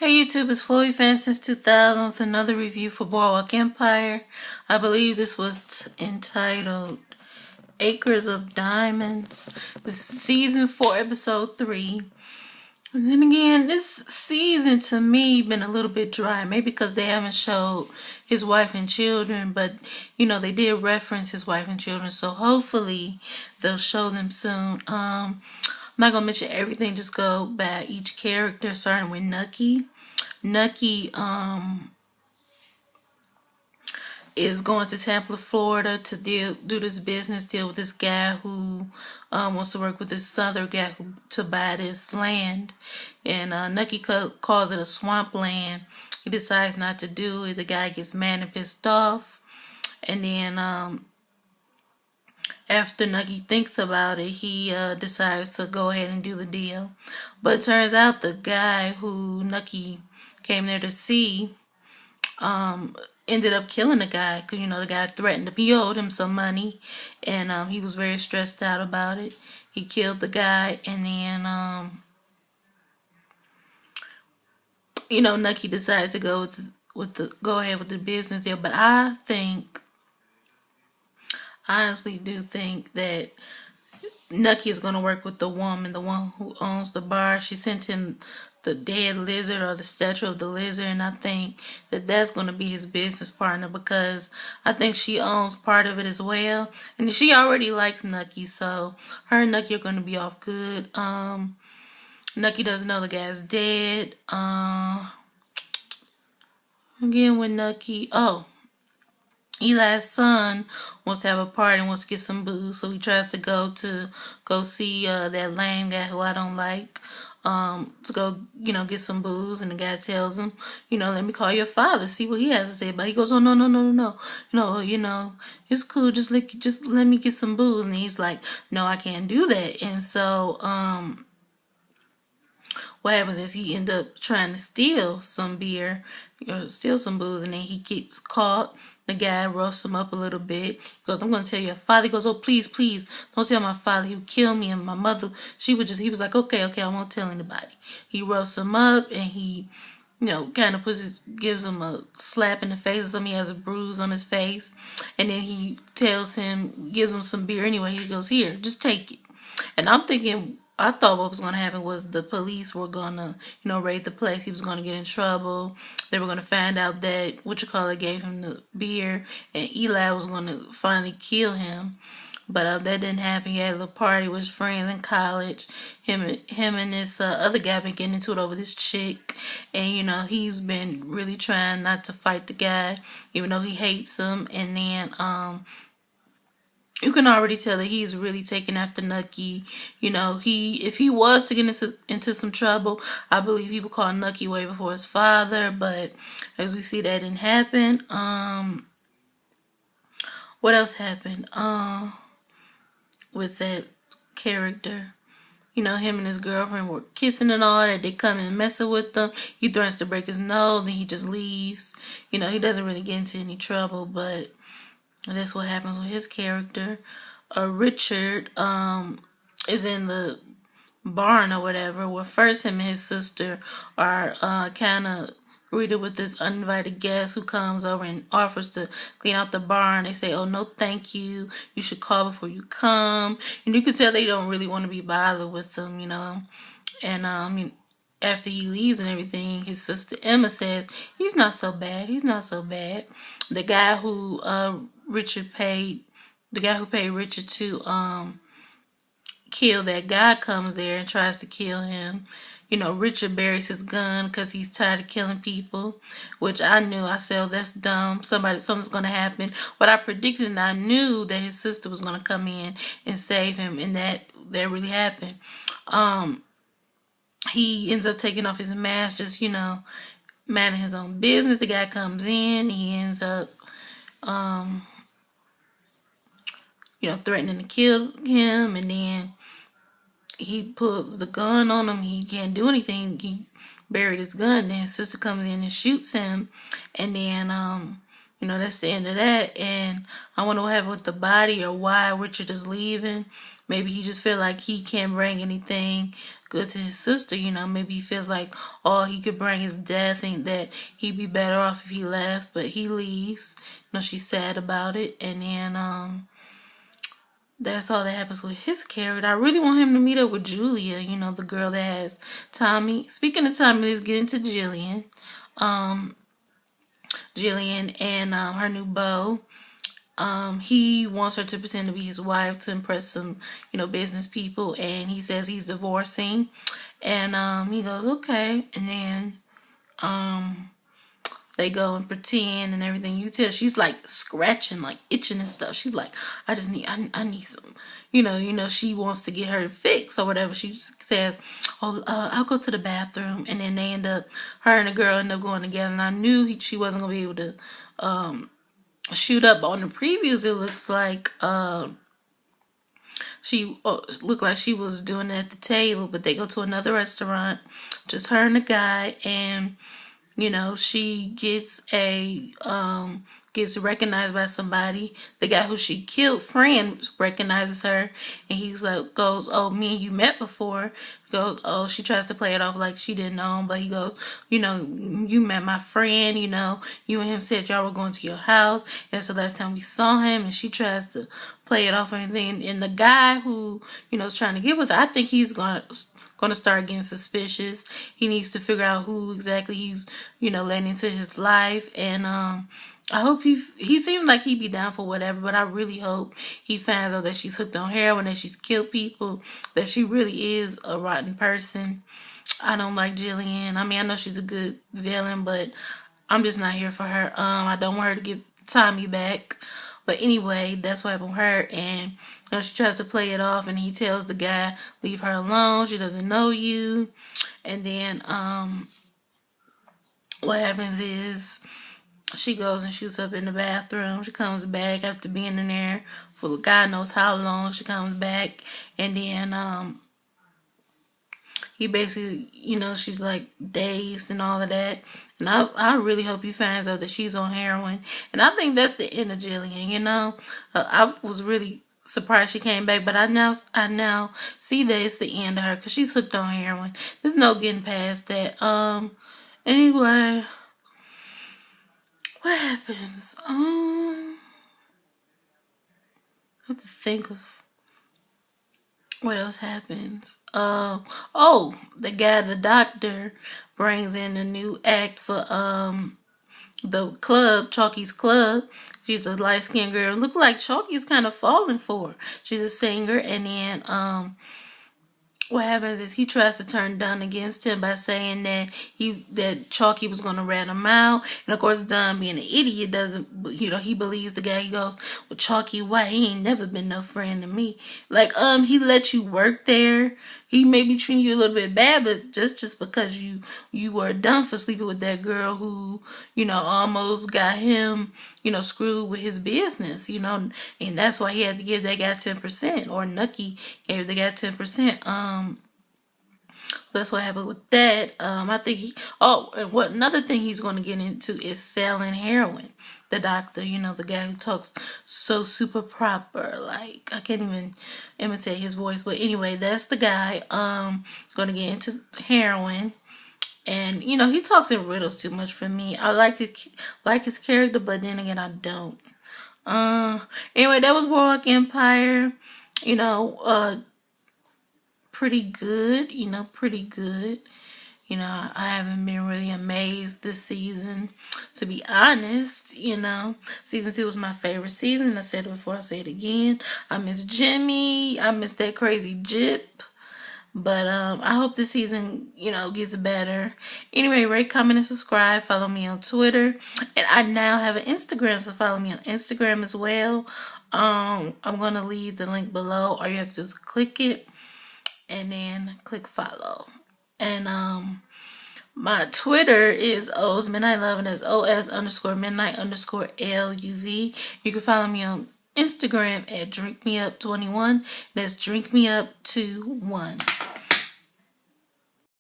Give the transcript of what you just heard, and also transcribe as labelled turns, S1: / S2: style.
S1: Hey YouTube, it's Floyd Fan since 2000 with another review for Boardwalk Empire. I believe this was entitled Acres of Diamonds. This is season 4, episode 3. And then again, this season to me been a little bit dry. Maybe because they haven't showed his wife and children, but you know, they did reference his wife and children, so hopefully they'll show them soon. I'm not gonna mention everything, just go by each character, starting with Nucky. Nucky is going to Tampa, Florida to do this business deal with this guy who wants to work with this other guy to buy this land. And Nucky calls it a swamp land. He decides not to do it. The guy gets mad and pissed off. And then after Nucky thinks about it, he decides to go ahead and do the deal. But it turns out the guy who Nucky came there to see ended up killing the guy because, you know, the guy threatened him. He owed him some money, and he was very stressed out about it. He killed the guy, and then, you know, Nucky decided to go go ahead with the business deal. But I honestly do think that Nucky is going to work with the one who owns the bar. She sent him the dead lizard or the statue of the lizard, and I think that that's going to be his business partner because I think she owns part of it as well, and she already likes Nucky, so her and Nucky are going to be off good. Nucky doesn't know the guy's dead. Again with Nucky, Eli's son wants to have a party and wants to get some booze, so he tries to go see that lame guy who I don't like, to go, you know, get some booze. And the guy tells him, you know, let me call your father, see what he has to say. But he goes, oh, no, you know, it's cool, just let me get some booze. And he's like, no, I can't do that. And so what happens is he ends up trying to steal some beer or steal some booze, and then he gets caught. The guy roughs him up a little bit. He goes, I'm going to tell your father. He goes, oh, please, don't tell my father. He would kill me. And my mother, he was like, okay, I won't tell anybody. He roughs him up, and he, you know, kind of gives him a slap in the face or something. He has a bruise on his face. And then he gives him some beer anyway. He goes, here, just take it. And I thought what was going to happen was the police were going to, you know, raid the place. He was going to get in trouble. They were going to find out that gave him the beer, and Eli was going to finally kill him. But that didn't happen. He had a little party with his friends in college. Him and this other guy been getting into it over this chick. And, you know, he's been really trying not to fight the guy, even though he hates him. And then, you can already tell that he's really taking after Nucky. You know, if he was to get into some trouble, I believe he would call Nucky way before his father. But as we see, that didn't happen. What else happened? With that character, you know, him and his girlfriend were kissing and all that. They come and messing with them. He threatens to break his nose, and he just leaves. You know, he doesn't really get into any trouble, but that's what happens with his character. Richard is in the barn or whatever, where first him and his sister are kind of greeted with this uninvited guest who comes over and offers to clean out the barn. They say, oh, no, thank you. You should call before you come. And you can tell they don't really want to be bothered with them, you know. And after he leaves and everything, his sister Emma says, he's not so bad. The guy who paid Richard to kill that guy comes there and tries to kill him. You know, Richard buries his gun because he's tired of killing people, which I knew. I said, oh, that's dumb. Something's going to happen. But I predicted and I knew that his sister was going to come in and save him, and that really happened. He ends up taking off his mask, just, you know, minding his own business. The guy comes in. He ends up, you know, threatening to kill him, and then he puts the gun on him. He can't do anything. He buried his gun. Then his sister comes in and shoots him, and then you know, that's the end of that. And I wonder what happened with the body or why Richard is leaving. maybe he just feel like he can't bring anything good to his sister. Maybe he feels like all he could bring is death, and that he'd be better off if he left. But he leaves. She's sad about it, and then that's all that happens with his character. I really want him to meet up with Julia, the girl that has Tommy. Speaking of Tommy, let's get into Jillian. Jillian and her new beau. He wants her to pretend to be his wife to impress some, business people, and he says he's divorcing, and he goes, okay, and then they go and pretend and everything. You tell she's like scratching, like itching and stuff. She's like, I need some, she wants to get her fix or whatever. She says, oh, I'll go to the bathroom, and then her and the girl end up going together. And I knew she wasn't gonna be able to shoot up. On the previews, it looks like she looked like she was doing it at the table, but they go to another restaurant, just her and the guy, and she gets recognized by somebody. The guy who she killed, friend, recognizes her, and he's like, goes, oh, me and you met before. He goes, oh, she tries to play it off like she didn't know him, but he goes, you met my friend, you and him said y'all were going to your house, and so last time we saw him, and she tries to play it off and everything, and the guy who, is trying to get with her, I think he's going to start getting suspicious. He needs to figure out who exactly he's, letting into his life. And I hope he seems like he'd be down for whatever, but I really hope he finds out that she's hooked on heroin, that she's killed people, that she really is a rotten person. I don't like Jillian. I mean, I know she's a good villain, but I'm just not here for her. I don't want her to get Tommy back. But anyway, that's what happened with her, and she tries to play it off, and he tells the guy, leave her alone, she doesn't know you. And then what happens is she goes and shoots up in the bathroom. She comes back after being in there for God knows how long. She comes back, and then he basically, she's like dazed and all of that. And I really hope he finds out that she's on heroin. And I think that's the end of Jillian, I was really surprised she came back, but I now see that it's the end of her because she's hooked on heroin. There's no getting past that. Anyway, what happens? I have to think of what else happens. The doctor brings in a new act for the club, Chalky's club. She's a light-skinned girl. Look like Chalky's kind of falling for her. She's a singer, and then what happens is he tries to turn Dunn against him by saying that Chalky was going to rat him out. And of course, Dunn, being an idiot, doesn't, he believes the guy. He goes, well, Chalky White, he ain't never been no friend to me. Like, he let you work there. He may be treating you a little bit bad, but just because you were done for sleeping with that girl who, almost got him, screwed with his business, and that's why he had to give that guy 10%, or Nucky gave the guy 10%. So that's what happened with that. I think and what another thing he's going to get into is selling heroin. The doctor, the guy who talks so super proper, like I can't even imitate his voice. But anyway, that's the guy. Going to get into heroin, and he talks in riddles too much for me. I like his character, but then again, I don't. Anyway, that was Boardwalk Empire. Pretty good. Pretty good. I haven't been really amazed this season, to be honest. Season 2 was my favorite season. I said it before, I say it again. I miss Jimmy. I miss that crazy Jip. But I hope this season, gets better. Anyway, rate, comment, and subscribe. Follow me on Twitter. And I now have an Instagram, so follow me on Instagram as well. I'm going to leave the link below. All you have to do is click it and then click follow. And my Twitter is O's Midnight Love, and that's OS_midnight_LUV. You can follow me on Instagram at DrinkMeUp21. That's DrinkMeUp21.